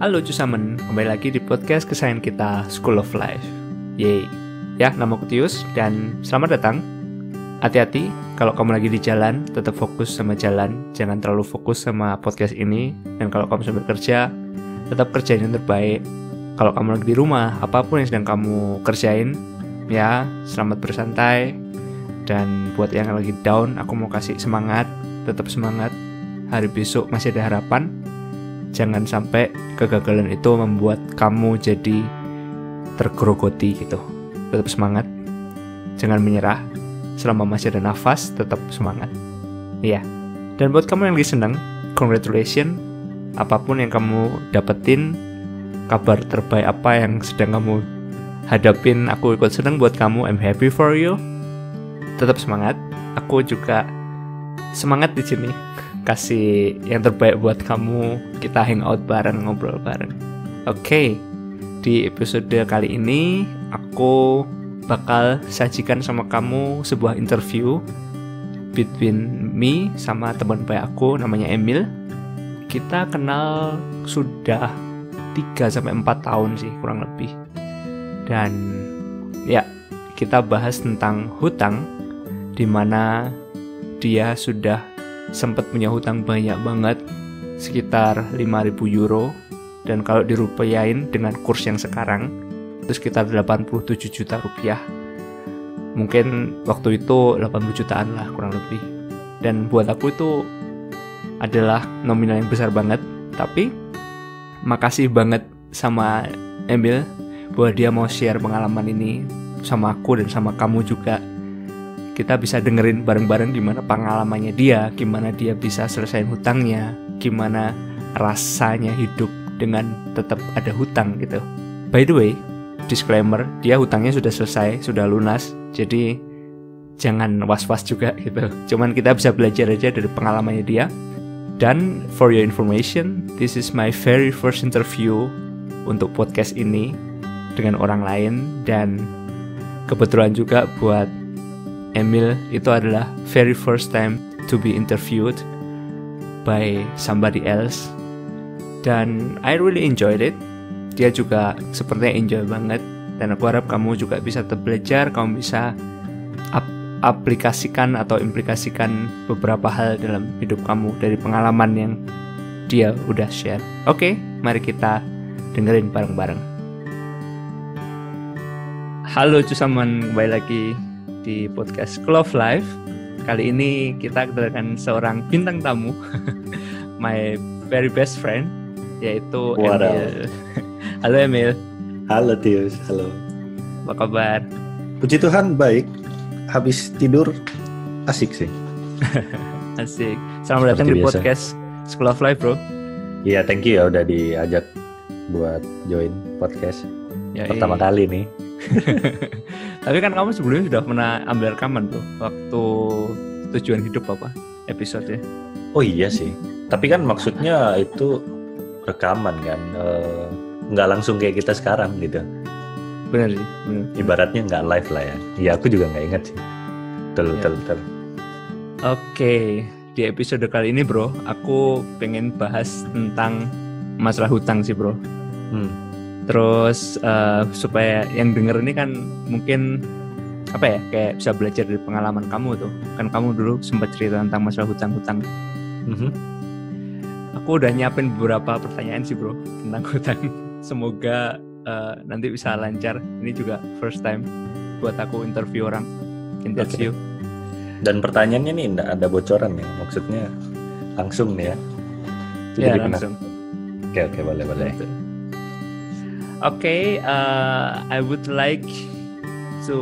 Halo Cusamen, kembali lagi di podcast kesayangan kita, School of Life. Yeay. Ya, nama aku Tius dan selamat datang. Hati-hati, kalau kamu lagi di jalan, tetap fokus sama jalan. Jangan terlalu fokus sama podcast ini. Dan kalau kamu sambil kerja, tetap kerjain yang terbaik. Kalau kamu lagi di rumah, apapun yang sedang kamu kerjain, ya, selamat bersantai. Dan buat yang lagi down, aku mau kasih semangat. Tetap semangat. Hari besok masih ada harapan. Jangan sampai kegagalan itu membuat kamu jadi tergerogoti gitu. Tetap semangat. Jangan menyerah. Selama masih ada nafas, tetap semangat. Iya. Dan buat kamu yang lagi senang, congratulations. Apapun yang kamu dapetin, kabar terbaik apa yang sedang kamu hadapin, aku ikut senang buat kamu. I'm happy for you. Tetap semangat. Aku juga semangat di sini. Kasih yang terbaik buat kamu. Kita hangout bareng, ngobrol bareng. Oke. Di episode kali ini aku bakal sajikan sama kamu sebuah interview between me sama teman baik aku namanya Emil. Kita kenal sudah 3-4 tahun sih kurang lebih. Dan ya, kita bahas tentang hutang, dimana dia sudah sempat punya hutang banyak banget, sekitar 5.000 euro, dan kalau dirupiahin dengan kurs yang sekarang itu sekitar 87 juta rupiah. Mungkin waktu itu 80 jutaan lah kurang lebih. Dan buat aku itu adalah nominal yang besar banget. Tapi makasih banget sama Emil bahwa dia mau share pengalaman ini sama aku dan sama kamu juga. Kita bisa dengerin bareng-bareng gimana pengalamannya dia, gimana dia bisa selesaiin hutangnya, gimana rasanya hidup dengan tetap ada hutang gitu. By the way, disclaimer, dia hutangnya sudah selesai, sudah lunas, jadi jangan was-was juga gitu. Cuman kita bisa belajar aja dari pengalamannya dia. Dan for your information, this is my very first interview untuk podcast ini dengan orang lain. Dan kebetulan juga buat Emil itu adalah very first time to be interviewed by somebody else. Dan I really enjoyed it. Dia juga sepertinya enjoy banget. Dan aku harap kamu juga bisa belajar, kamu bisa aplikasikan atau implikasikan beberapa hal dalam hidup kamu dari pengalaman yang dia udah share. Oke, mari kita dengerin bareng-bareng. Halo Cusaman, kembali lagi di podcast School of Life. Kali ini kita kedatangan seorang bintang tamu, my very best friend, yaitu Emil. Halo Emil. Halo Tius, halo. Apa kabar? Puji Tuhan baik. Habis tidur asik sih. Asik. Selamat datang di podcast School of Life, bro. Iya, thank you ya udah diajak buat join podcast. Pertama kali nih. Tapi kan kamu sebelumnya sudah pernah ambil rekaman bro, waktu tujuan hidup apa episode-nya? Oh iya sih, tapi kan maksudnya itu rekaman kan, nggak langsung kayak kita sekarang gitu. Bener sih, bener. Ibaratnya nggak live lah ya. Iya, aku juga nggak ingat sih. Betul. Oke, di episode kali ini bro, aku pengen bahas tentang masalah hutang sih bro. Terus supaya yang denger ini kan mungkin apa ya, kayak bisa belajar dari pengalaman kamu tuh. Kan kamu dulu sempat cerita tentang masalah hutang-hutang. Aku udah nyiapin beberapa pertanyaan sih bro tentang hutang. Semoga nanti bisa lancar. Ini juga first time buat aku interview orang. Interview. Dan pertanyaannya nih nggak ada bocoran ya? Maksudnya langsung nih ya? Ya langsung. Oke, boleh. Okay, I would like to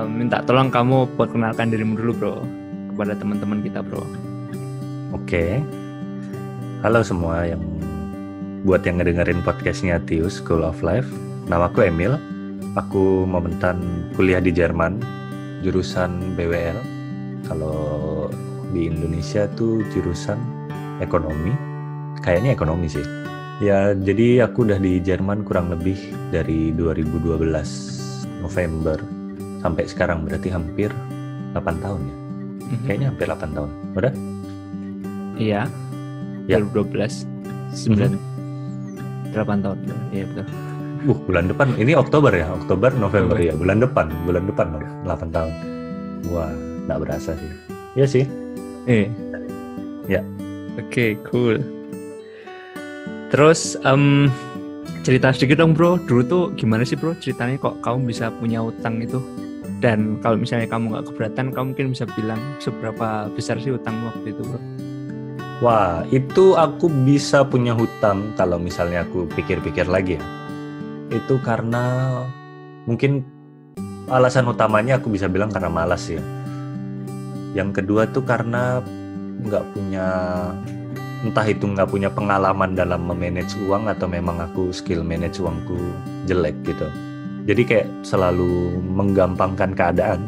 minta tolong kamu buat kenalkan dirimu dulu bro kepada teman-teman kita bro. Oke. Halo semua yang buat yang ngedengerin podcastnya Tius School of Life. Namaku Emil. Aku momentan kuliah di Jerman, jurusan BWL. Kalau di Indonesia tuh jurusan ekonomi. Kayaknya ekonomi sih. Ya, jadi aku udah di Jerman kurang lebih dari 2012 November sampai sekarang, berarti hampir 8 tahun ya. Kayaknya hampir 8 tahun. Udah? Iya. Ya. 2012 8 tahun. Iya betul. Bulan depan, ini Oktober ya? Oktober, November ya? Bulan depan 8 tahun. Wah, nggak berasa sih. Iya sih. Ya. Oke, cool. Terus cerita sedikit dong bro, dulu tuh gimana sih bro ceritanya kok kamu bisa punya utang itu? Dan kalau misalnya kamu nggak keberatan, kamu mungkin bisa bilang seberapa besar sih utang waktu itu bro? Wah, itu aku bisa punya hutang kalau misalnya aku pikir-pikir lagi ya. Itu karena mungkin alasan utamanya aku bisa bilang karena malas ya. Yang kedua tuh karena nggak punya pengalaman dalam memanage uang atau memang aku skill manage uangku jelek gitu. Jadi kayak selalu menggampangkan keadaan.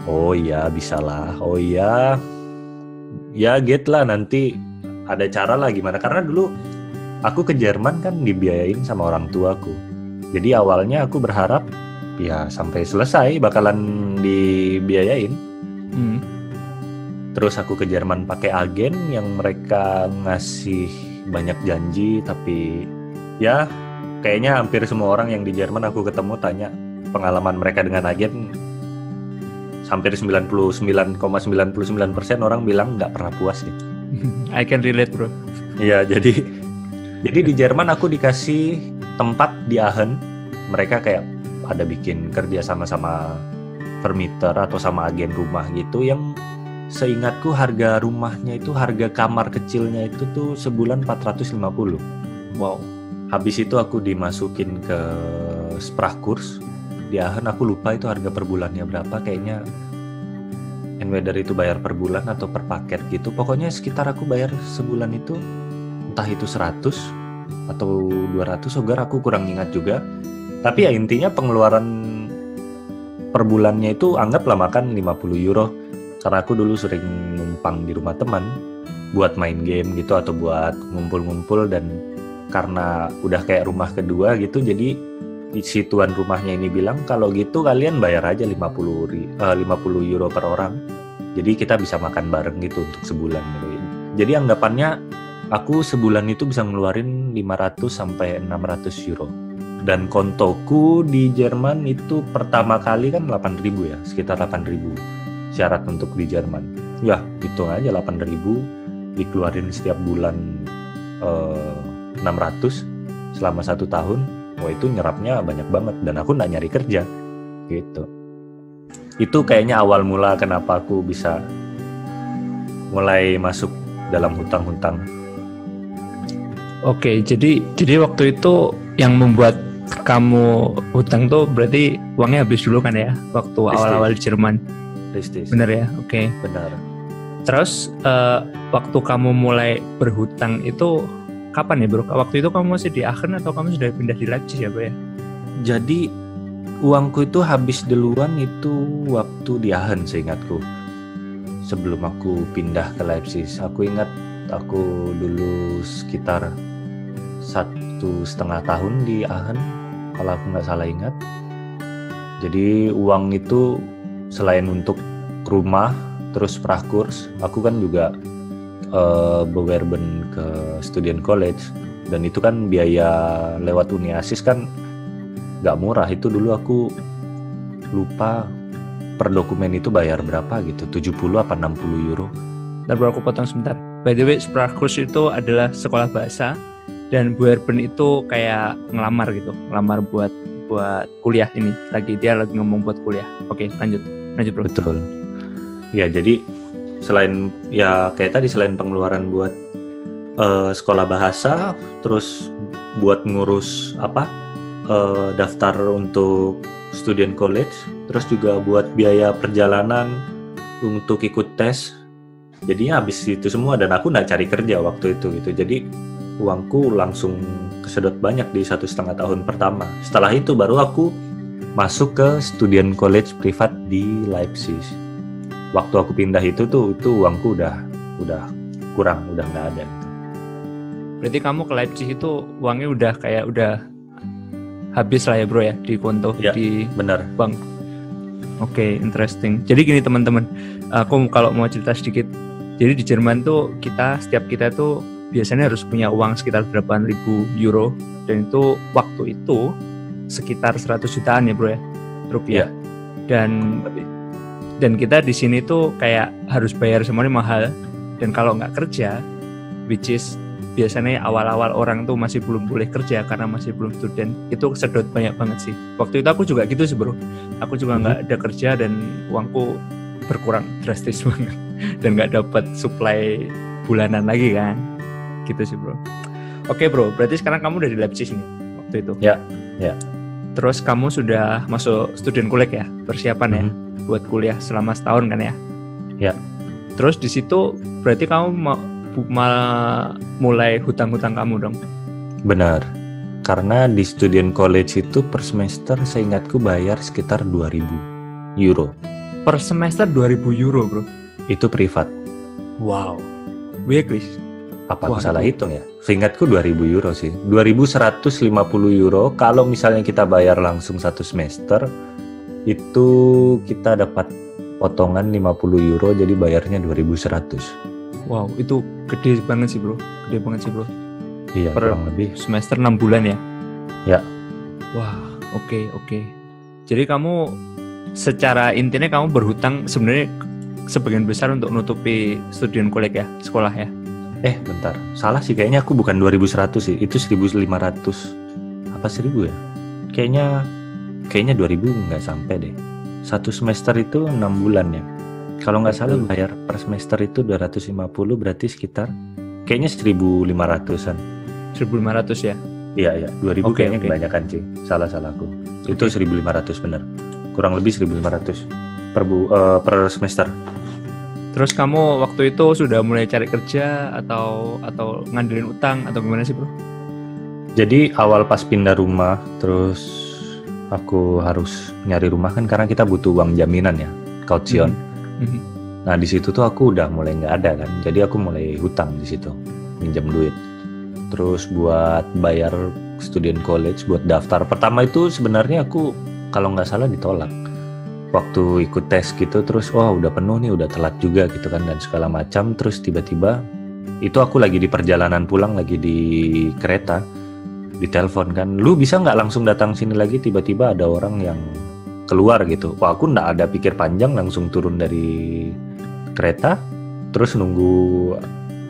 Oh iya bisalah, oh iya ya get lah nanti ada cara lah gimana. Karena dulu aku ke Jerman kan dibiayain sama orang tuaku. Jadi awalnya aku berharap ya sampai selesai bakalan dibiayain. Terus aku ke Jerman pakai agen yang mereka ngasih banyak janji, tapi ya kayaknya hampir semua orang yang di Jerman aku ketemu tanya pengalaman mereka dengan agen, hampir 99,99% orang bilang nggak pernah puas sih. I can relate bro. Iya, jadi di Jerman aku dikasih tempat di Aachen. Mereka kayak ada bikin kerja sama vermieter atau sama agen rumah gitu, yang seingatku harga rumahnya itu, harga kamar kecilnya itu tuh sebulan 450. Wow. Habis itu aku dimasukin ke Sprachkurs di Aachen, aku lupa itu harga per bulannya berapa, kayaknya whether itu bayar per bulan atau per paket gitu. Pokoknya sekitar aku bayar sebulan itu entah itu 100 atau 200, sogar aku kurang ingat juga. Tapi ya intinya pengeluaran per bulannya itu anggaplah makan 50 euro. Karena aku dulu sering numpang di rumah teman buat main game gitu atau buat ngumpul-ngumpul, dan karena udah kayak rumah kedua gitu, jadi si tuan rumahnya ini bilang kalau gitu kalian bayar aja 50 euro per orang. Jadi kita bisa makan bareng gitu untuk sebulan gitu. Jadi anggapannya aku sebulan itu bisa ngeluarin 500 sampai 600 euro. Dan kontoku di Jerman itu pertama kali kan 8.000 ya, sekitar 8.000 syarat untuk di Jerman. Ya, hitung aja 8.000 dikeluarin setiap bulan 600 selama 1 tahun. Wah, itu nyerapnya banyak banget, dan aku nggak nyari kerja gitu. Itu kayaknya awal mula kenapa aku bisa mulai masuk dalam hutang-hutang. Oke, jadi waktu itu yang membuat kamu hutang tuh berarti uangnya habis dulu kan ya, waktu awal-awal di Jerman. Bener ya, oke. Benar. Terus waktu kamu mulai berhutang itu kapan ya bro? Waktu itu kamu masih di Aachen atau kamu sudah pindah di Leipzig ya bro ya? Jadi uangku itu habis duluan itu waktu di Aachen seingatku. Sebelum aku pindah ke Leipzig. Aku ingat aku dulu sekitar 1,5 tahun di Aachen, kalau aku nggak salah ingat. Jadi uang itu selain untuk rumah, terus Sprachkurs, aku kan juga bewerben ke student college, dan itu kan biaya lewat Uni Asis kan nggak murah. Itu dulu aku lupa per dokumen itu bayar berapa gitu, 70 apa 60 euro. Ntar baru aku potong sebentar. By the way, Sprachkurs itu adalah sekolah bahasa, dan bewerben itu kayak ngelamar gitu, ngelamar buat kuliah ini. Dia lagi ngomong buat kuliah. Oke, lanjut bro. Betul. Ya, jadi selain ya kayak tadi, selain pengeluaran buat sekolah bahasa, terus buat ngurus daftar untuk student college, terus juga buat biaya perjalanan untuk ikut tes. Jadinya habis itu semua, dan aku nggak cari kerja waktu itu gitu. Jadi uangku langsung kesedot banyak di 1,5 tahun pertama. Setelah itu baru aku masuk ke student college privat di Leipzig. Waktu aku pindah itu uangku udah kurang, udah nggak ada. Berarti kamu ke Leipzig itu uangnya udah habis lah ya bro ya, di konto ya, di benar bank. Oke, interesting. Jadi gini teman-teman, aku kalau mau cerita sedikit. Jadi di Jerman tuh setiap kita tuh biasanya harus punya uang sekitar 8.000 euro, dan itu waktu itu sekitar 100 jutaan ya bro ya, rupiah. Dan kita di sini tuh kayak harus bayar semuanya mahal, dan kalau nggak kerja, which is biasanya awal-awal orang tuh masih belum boleh kerja karena masih belum student, itu sedot banyak banget sih. Waktu itu aku juga gitu sih bro, aku juga nggak ada kerja dan uangku berkurang drastis banget dan nggak dapat supply bulanan lagi kan, gitu sih bro. Oke bro, berarti sekarang kamu udah di Leipzig nih waktu itu? Ya. Terus kamu sudah masuk student college ya, persiapan ya buat kuliah selama setahun kan ya? Ya. Terus di situ berarti kamu mulai hutang-hutang kamu dong? Benar. Karena di student college itu per semester seingatku bayar sekitar 2.000 euro. Per semester 2.000 euro bro? Itu privat. Wow. Bagus. Apa aku salah hitung ya? Seingatku 2.000 euro sih. 2.150 euro kalau misalnya kita bayar langsung satu semester, itu kita dapat potongan 50 euro, jadi bayarnya 2.100. Wow, itu gede banget sih bro. Gede banget sih bro. Iya, kurang lebih. Semester 6 bulan ya? Ya. Wah, oke. Jadi kamu secara intinya kamu berhutang sebenarnya sebagian besar untuk nutupi student college ya, sekolah ya? Bentar. Salah sih, kayaknya aku bukan 2.100 sih. Itu 1.500. Apa 1.000 ya? Kayaknya 2.000 nggak sampai deh. Satu semester itu 6 bulan ya. Kalau nggak salah bayar per semester itu 250, berarti sekitar kayaknya 1.500-an. 1.500 ya? Iya. 2.000 kayaknya kebanyakan sih. Salah aku. Itu 1.500 benar. Kurang lebih 1.500 per semester. Terus kamu waktu itu sudah mulai cari kerja atau ngandelin utang atau gimana sih bro? Jadi awal pas pindah rumah, terus aku harus nyari rumah kan karena kita butuh uang jaminan ya, kaution. Nah di situ tuh aku udah mulai nggak ada kan, jadi aku mulai hutang di situ, minjam duit. Terus buat bayar student college, buat daftar pertama itu sebenarnya aku kalau nggak salah ditolak. Waktu ikut tes gitu, terus udah penuh nih, udah telat juga gitu kan dan segala macam. Terus tiba-tiba itu aku lagi di perjalanan pulang, lagi di kereta, ditelepon kan, lu bisa nggak langsung datang sini lagi? Tiba-tiba ada orang yang keluar gitu. Aku nggak ada pikir panjang, langsung turun dari kereta, terus nunggu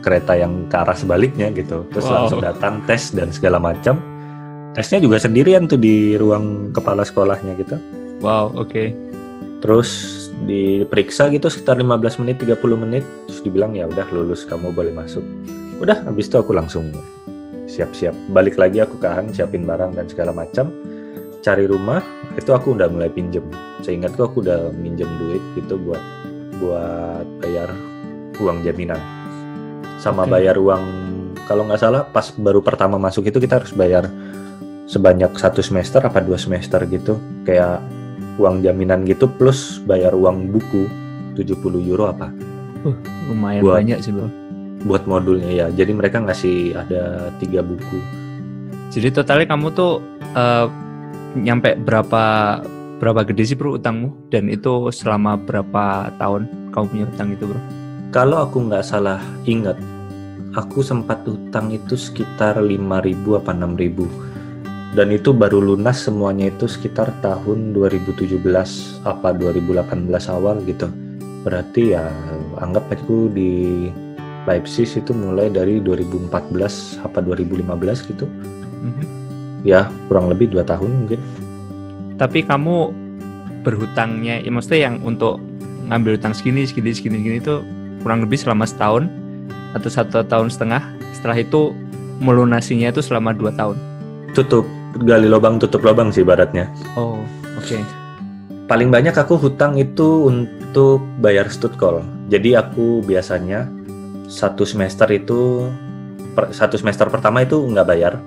kereta yang ke arah sebaliknya gitu. Terus langsung datang tes dan segala macam. Tesnya juga sendirian tuh di ruang kepala sekolahnya gitu. Wow, oke. Terus diperiksa gitu sekitar 15 menit, 30 menit, terus dibilang ya udah lulus, kamu boleh masuk. Udah, habis itu aku langsung siap-siap balik lagi, aku ke Han, siapin barang dan segala macam, cari rumah. Itu aku udah mulai pinjem. Seingatku aku udah minjem duit gitu buat bayar uang jaminan sama bayar uang, kalau nggak salah pas baru pertama masuk itu kita harus bayar sebanyak 1 semester apa 2 semester gitu, kayak uang jaminan gitu plus bayar uang buku 70 euro apa. Lumayan banyak sih bro. Buat modulnya ya, jadi mereka ngasih ada 3 buku. Jadi totalnya kamu tuh nyampe berapa gede sih bro utangmu? Dan itu selama berapa tahun kamu punya utang itu bro? Kalau aku nggak salah ingat, aku sempat utang itu sekitar 5.000 apa 6.000. Dan itu baru lunas semuanya itu sekitar tahun 2017 apa 2018 awal gitu. Berarti ya anggap aku di Leipzig itu mulai dari 2014 apa 2015 gitu. Ya kurang lebih 2 tahun mungkin. Tapi kamu berhutangnya, ya maksudnya yang untuk ngambil utang segini itu kurang lebih selama setahun atau 1,5 tahun. Setelah itu melunasinya itu selama 2 tahun. Gali lubang tutup lubang sih ibaratnya. Oh, oke. Paling banyak aku hutang itu untuk bayar studkol. Jadi aku biasanya satu semester pertama itu nggak bayar.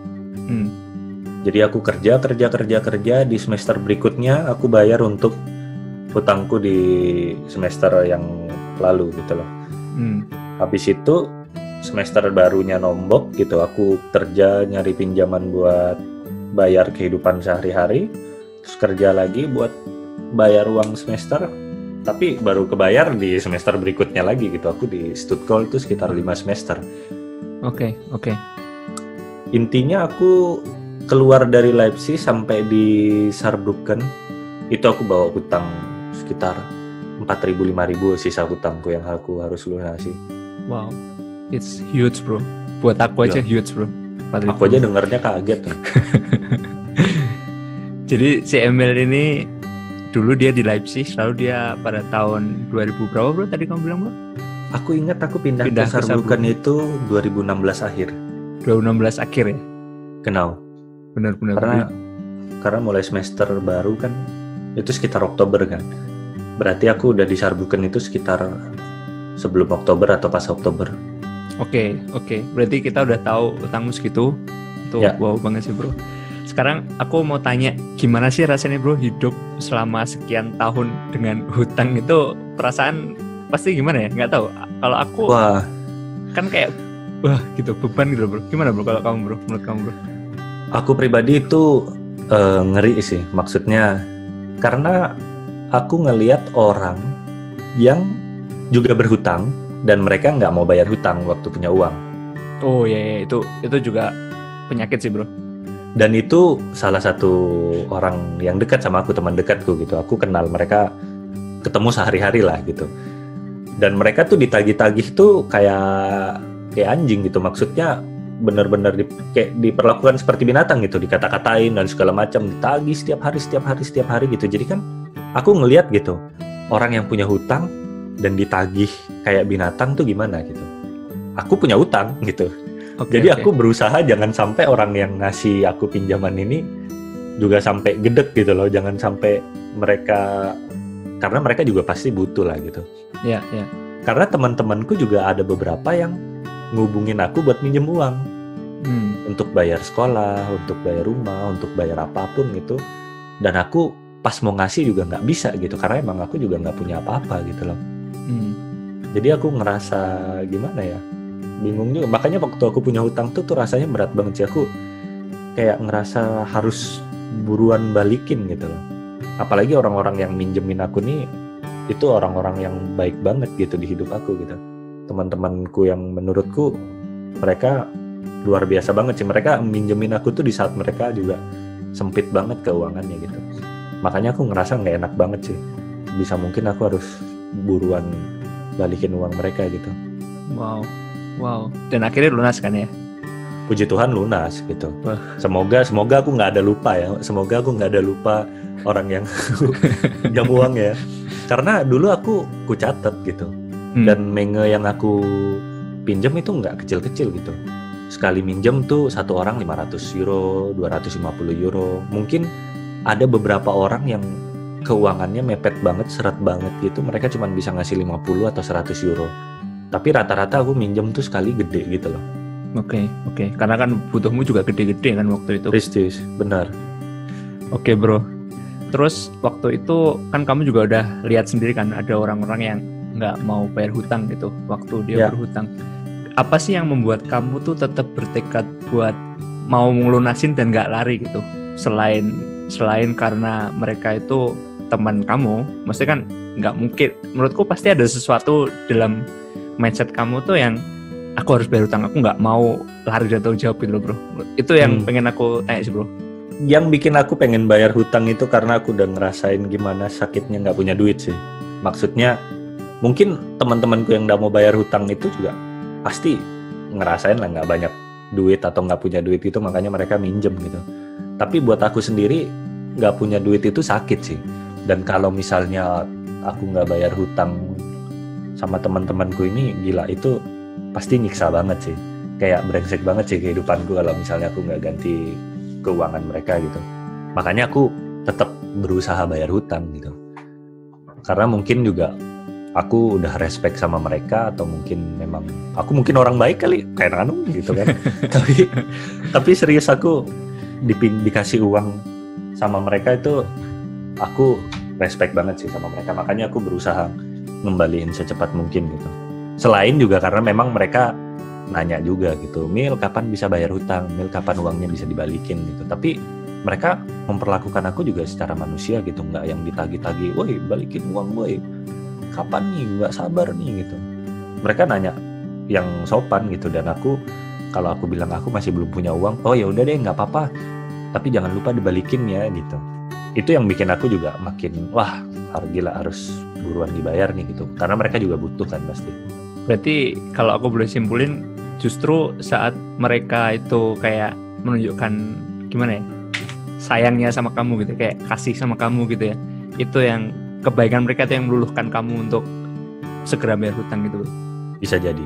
Jadi aku kerja di semester berikutnya aku bayar untuk hutangku di semester yang lalu gitu loh. Habis itu semester barunya nombok gitu, aku kerja nyari pinjaman buat bayar kehidupan sehari-hari, terus kerja lagi buat bayar uang semester, tapi baru kebayar di semester berikutnya lagi gitu. Aku di studkol itu sekitar 5 semester. Oke. Intinya aku keluar dari Leipzig sampai di Saarbrücken itu aku bawa hutang sekitar 4.000-5.000 sisa hutangku yang aku harus lunasi. Wow, it's huge bro. Buat aku aja huge bro. 4.000. Aku aja dengarnya kaget nih. Jadi si Emil ini dulu dia di Leipzig, lalu dia pada tahun 2000 berapa bro tadi kamu bilang bro? Aku ingat aku pindah ke Saarbrücken itu 2016 akhir. 2016 akhir ya? Genau. Benar. Karena mulai semester baru kan itu sekitar Oktober kan. Berarti aku udah di Saarbrücken itu sekitar sebelum Oktober atau pas Oktober. Oke. Berarti kita udah tahu utangmu segitu. Itu wow banget sih bro. Sekarang aku mau tanya, gimana sih rasanya bro hidup selama sekian tahun dengan hutang itu? Perasaan pasti gimana ya? Nggak tahu. Kalau aku kan kayak gitu beban gitu bro. Gimana bro kalau kamu bro? Menurut kamu bro? Aku pribadi itu ngeri sih. Maksudnya karena aku ngelihat orang yang juga berhutang dan mereka nggak mau bayar hutang waktu punya uang. Oh iya itu juga penyakit sih bro. Dan itu salah satu orang yang dekat sama aku, teman dekatku gitu. Aku kenal mereka, ketemu sehari-hari lah gitu. Dan mereka tuh ditagih-tagih tuh kayak anjing gitu. Maksudnya benar-benar kayak diperlakukan seperti binatang gitu, dikata-katain dan segala macam, ditagih setiap hari gitu. Jadi kan aku ngelihat gitu, orang yang punya hutang dan ditagih kayak binatang tuh gimana gitu. Aku punya hutang gitu. Jadi aku berusaha jangan sampai orang yang ngasih aku pinjaman ini juga sampai gedek gitu loh, jangan sampai mereka, karena mereka juga pasti butuh lah gitu. Iya. Karena teman-temanku juga ada beberapa yang ngubungin aku buat minjem uang untuk bayar sekolah, untuk bayar rumah, untuk bayar apapun gitu. Dan aku pas mau ngasih juga nggak bisa gitu, karena emang aku juga nggak punya apa-apa gitu loh. Jadi aku ngerasa gimana ya, bingung juga. Makanya waktu aku punya hutang tuh rasanya berat banget sih. Aku kayak ngerasa harus buruan balikin gitu loh. Apalagi orang-orang yang minjemin aku nih, itu orang-orang yang baik banget gitu di hidup aku gitu. Teman-temanku yang menurutku mereka luar biasa banget sih. Mereka minjemin aku tuh di saat mereka juga sempit banget keuangannya gitu. Makanya aku ngerasa nggak enak banget sih. Bisa mungkin aku harus buruan balikin uang mereka gitu. Wow. Dan akhirnya lunas kan ya? Puji Tuhan lunas gitu. Semoga aku nggak ada lupa ya. Semoga aku nggak ada lupa orang yang pinjam uang ya. Karena dulu aku catat gitu. Dan menge yang aku pinjam itu nggak kecil-kecil gitu. Sekali minjem tuh satu orang 500 euro, 250 euro. Mungkin ada beberapa orang yang keuangannya mepet banget, seret banget gitu. Mereka cuma bisa ngasih 50 atau 100 euro. Tapi rata-rata aku minjem tuh sekali gede gitu loh. Oke. Karena kan butuhmu juga gede-gede kan waktu itu. Prestis, benar. Oke bro. Terus waktu itu kan kamu juga udah lihat sendiri kan ada orang-orang yang nggak mau bayar hutang gitu waktu dia berhutang. Apa sih yang membuat kamu tuh tetap bertekad buat mau ngelunasin dan nggak lari gitu? Selain karena mereka itu teman kamu, maksudnya kan nggak mungkin. Menurutku pasti ada sesuatu dalam mindset kamu tuh yang aku harus bayar hutang, aku nggak mau lari dari tanggung jawab gitu loh bro. Itu yang pengen aku tanya sih bro. Yang bikin aku pengen bayar hutang itu karena aku udah ngerasain gimana sakitnya nggak punya duit sih. Maksudnya mungkin teman-temanku yang nggak mau bayar hutang itu juga pasti ngerasain lah nggak banyak duit atau nggak punya duit itu, makanya mereka minjem gitu. Tapi buat aku sendiri nggak punya duit itu sakit sih. Dan kalau misalnya aku nggak bayar hutang sama teman-temanku ini, gila itu pasti nyiksa banget sih. Kayak brengsek banget sih kehidupanku kalau misalnya aku nggak ganti keuangan mereka gitu. Makanya aku tetap berusaha bayar hutang gitu. Karena mungkin juga aku udah respect sama mereka, atau mungkin memang aku mungkin orang baik kali kayak Ranu gitu kan. tapi serius aku dikasih uang sama mereka itu aku respect banget sih sama mereka. Makanya aku berusaha ngembaliin secepat mungkin gitu. Selain juga karena memang mereka nanya juga gitu, Mil kapan bisa bayar hutang, Mil kapan uangnya bisa dibalikin gitu. Tapi mereka memperlakukan aku juga secara manusia gitu, nggak yang ditagih-tagih, woi balikin uang woi, kapan nih, nggak sabar nih gitu. Mereka nanya yang sopan gitu, dan aku Kalau aku bilang aku masih belum punya uang, oh ya udah deh nggak apa-apa, tapi jangan lupa dibalikin ya gitu. Itu yang bikin aku juga makin wah gila harus buruan dibayar nih gitu, karena mereka juga butuh kan pasti. Berarti kalau aku boleh simpulin, justru saat mereka itu kayak menunjukkan gimana ya, sayangnya sama kamu gitu, kayak kasih sama kamu gitu ya, itu yang kebaikan mereka itu yang meluluhkan kamu untuk segera bayar hutang gitu. Bisa jadi.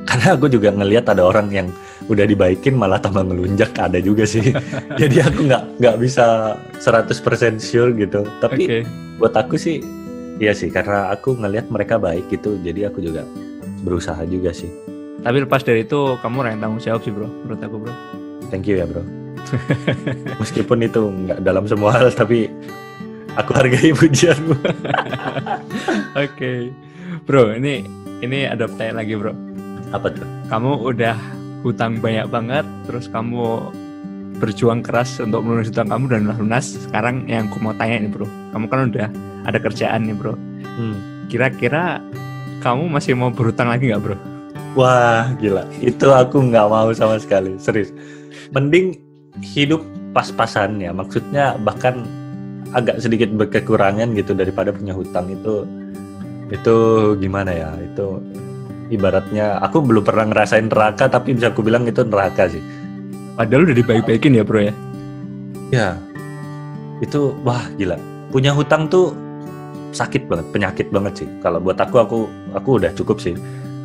Karena aku juga ngelihat ada orang yang udah dibaikin malah tambah melunjak, ada juga sih. Jadi aku nggak bisa 100% sure gitu. Tapi buat aku sih, iya sih, karena aku ngelihat mereka baik gitu, jadi aku juga berusaha juga sih. Tapi lepas dari itu, kamu yang tanggung jawab sih bro, menurut aku bro. Thank you ya bro. Meskipun itu nggak dalam semua hal, tapi aku hargai pujianmu. Oke. Bro, ini ada pertanyaan lagi bro. Apa tuh? Kamu udah hutang banyak banget, terus kamu berjuang keras untuk melunasi hutang kamu dan lunas. Sekarang yang aku mau tanya nih bro, kamu kan udah ada kerjaan nih bro. Kira-kira kamu masih mau berhutang lagi nggak bro? Wah gila, itu aku nggak mau sama sekali, serius. Mending hidup pas-pasannya, maksudnya bahkan agak sedikit berkekurangan gitu daripada punya hutang. Itu gimana ya, itu ibaratnya aku belum pernah ngerasain neraka, tapi bisa aku bilang itu neraka sih. Padahal udah dibaik-baikin ya bro ya? Ya, itu wah gila. Punya hutang tuh sakit banget, penyakit banget sih. Kalau buat aku udah cukup sih.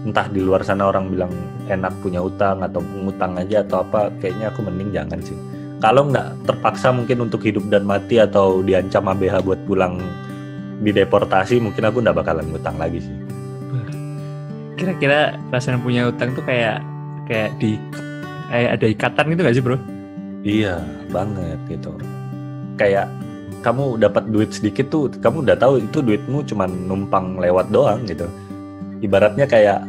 Entah di luar sana orang bilang enak punya hutang atau ngutang aja atau apa, kayaknya aku mending jangan sih. Kalau nggak terpaksa mungkin untuk hidup dan mati atau diancam ABH buat pulang dideportasi, mungkin aku nggak bakalan ngutang lagi sih. Kira-kira rasanya punya hutang tuh kayak ada ikatan gitu nggak sih bro? Iya banget gitu. Kayak kamu dapat duit sedikit tuh, kamu udah tahu itu duitmu cuma numpang lewat doang gitu. Ibaratnya kayak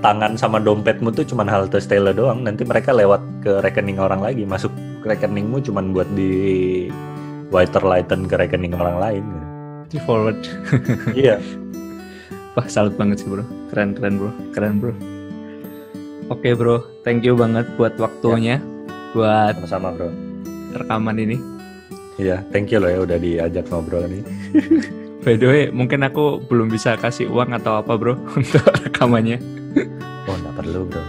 tangan sama dompetmu tuh cuma halte stella doang, nanti mereka lewat ke rekening orang lagi, masuk ke rekeningmu cuma buat di waterlighten ke rekening orang lain gitu. Di forward. Iya. Wah salut banget sih bro, keren bro. Oke bro, thank you banget buat waktunya, buat sama-sama bro rekaman ini. Iya, thank you loh ya udah diajak ngobrol nih. By the way, mungkin aku belum bisa kasih uang atau apa bro untuk rekamannya. Oh nggak perlu bro,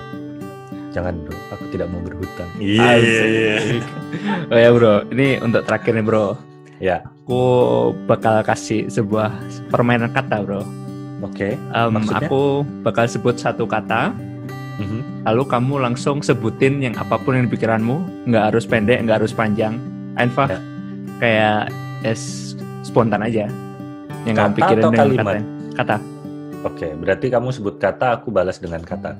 jangan bro, aku tidak mau berhutang. Iya. Oh ya bro, ini untuk terakhir nih bro. Ya. Aku bakal kasih sebuah permainan kata bro. Oke. Aku bakal sebut satu kata, lalu kamu langsung sebutin yang apapun yang di pikiranmu, nggak harus pendek, nggak harus panjang, einfach ya. Kayak spontan aja. Yang kamu pikirin atau dengan kalimat? Kata. Oke, berarti kamu sebut kata, aku balas dengan kata.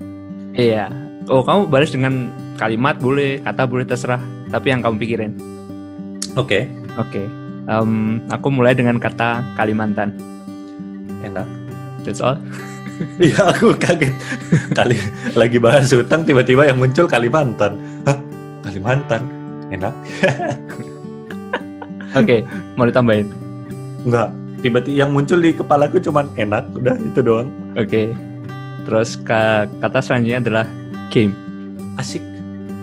Iya. Oh, kamu balas dengan kalimat boleh, kata boleh, terserah. Tapi yang kamu pikirin. Oke. Aku mulai dengan kata Kalimantan. Enak. That's all. Iya, aku kaget. Lagi bahas hutang, tiba-tiba yang muncul Kalimantan. Hah? Kalimantan? Enak. Oke, mau ditambahin? Enggak. Tiba-tiba yang muncul di kepalaku cuman enak, udah itu doang. Oke. Terus kata selanjutnya adalah game. Asik.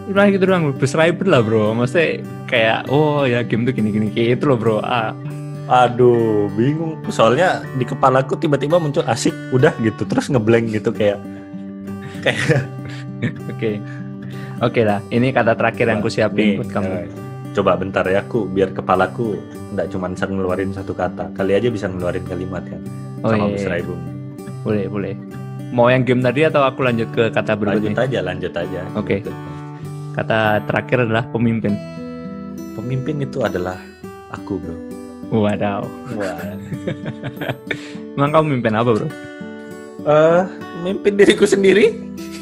Udah gitu doang, berseraiber lah bro. Maksudnya kayak, oh ya game tuh gini-gini kayak itu loh bro. Aduh, bingung. Soalnya di kepalaku tiba-tiba muncul asik, udah gitu. Terus ngeblank gitu kayak. Oke lah. Ini kata terakhir yang aku siapin buat kamu. Coba bentar ya, biar kepalaku nggak cuma bisa ngeluarin satu kata. Kali aja bisa ngeluarin kalimat kan. Sama berseraibu. Boleh. Mau yang game tadi atau aku lanjut ke kata berikutnya? Lanjut aja. Oke. Kata terakhir adalah pemimpin. Pemimpin itu adalah aku bro. Wadaw. Emang kamu mimpin apa bro? Mimpin diriku sendiri.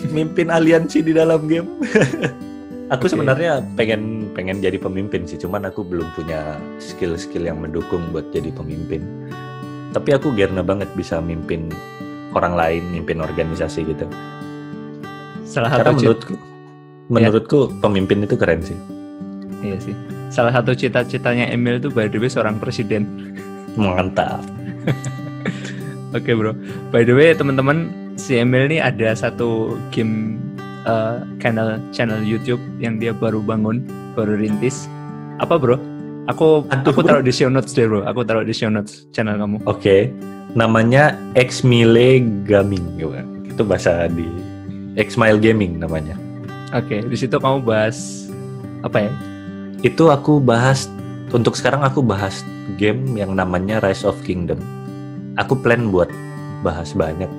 Mimpin aliansi di dalam game. Aku sebenarnya pengen jadi pemimpin sih, cuman aku belum punya skill yang mendukung buat jadi pemimpin. Tapi aku gerna banget bisa mimpin orang lain, mimpin organisasi gitu. Karena menurutku pemimpin itu keren sih. Iya sih. Salah satu cita-citanya Emil itu by the way seorang presiden. Mantap. Oke bro. By the way teman-teman, si Emil ini ada satu game channel YouTube yang dia baru bangun, baru rintis. Apa bro? Aku Bro. taruh di show notes deh bro. Aku taruh di show notes channel kamu. Oke. Namanya Xmile Gaming. Itu bahasa di Xmile Gaming namanya. Oke, di situ kamu bahas apa ya? Itu aku bahas, untuk sekarang aku bahas game yang namanya Rise of Kingdom. Aku plan buat bahas banyak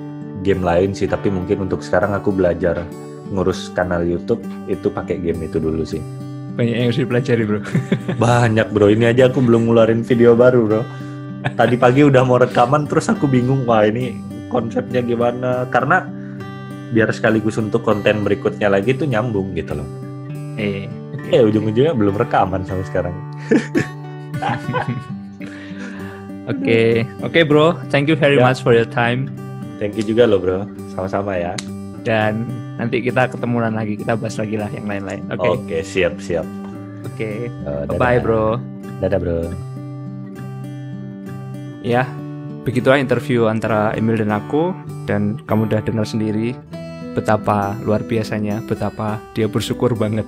game lain sih, tapi mungkin untuk sekarang aku belajar ngurus kanal YouTube itu pakai game itu dulu sih. Banyak yang harus dipelajari bro. Banyak bro, ini aja aku belum ngeluarin video baru bro. Tadi pagi udah mau rekaman terus aku bingung, wah ini konsepnya gimana, karena biar sekaligus untuk konten berikutnya lagi tuh nyambung gitu loh. Ujung-ujungnya belum rekaman sampai sekarang. Oke bro, thank you very much for your time. Thank you juga loh bro, sama-sama ya. Dan nanti kita ketemuan lagi, kita bahas lagi lah yang lain-lain. Oke, siap. Oke, bye bro. Dadah bro. Ya, begitulah interview antara Emil dan aku, dan kamu udah dengar sendiri betapa luar biasanya, betapa dia bersyukur banget.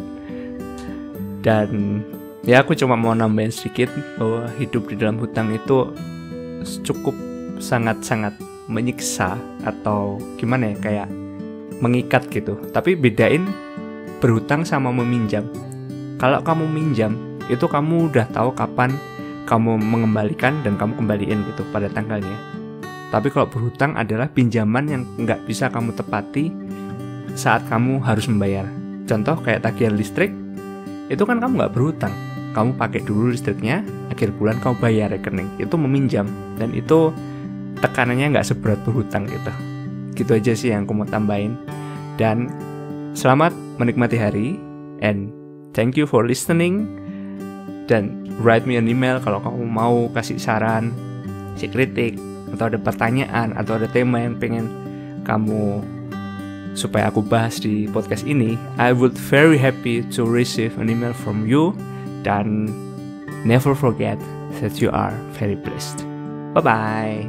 Dan ya aku cuma mau nambahin sedikit bahwa hidup di dalam hutang itu cukup sangat-sangat menyiksa, atau gimana ya, kayak mengikat gitu. Tapi bedain berhutang sama meminjam. Kalau kamu minjam, itu kamu udah tahu kapan kamu mengembalikan dan kamu kembaliin gitu pada tanggalnya. Tapi kalau berhutang adalah pinjaman yang nggak bisa kamu tepati saat kamu harus membayar. Contoh kayak tagihan listrik, itu kan kamu nggak berhutang. Kamu pakai dulu listriknya, akhir bulan kamu bayar rekening. Itu meminjam, dan itu tekanannya nggak seberat berhutang gitu. Gitu aja sih yang aku mau tambahin. Dan selamat menikmati hari, and thank you for listening. Dan write me an email kalau kamu mau kasih saran, kasih kritik, atau ada pertanyaan, atau ada tema yang pengen kamu supaya aku bahas di podcast ini. I would very happy to receive an email from you. Dan never forget that you are very blessed. Bye bye.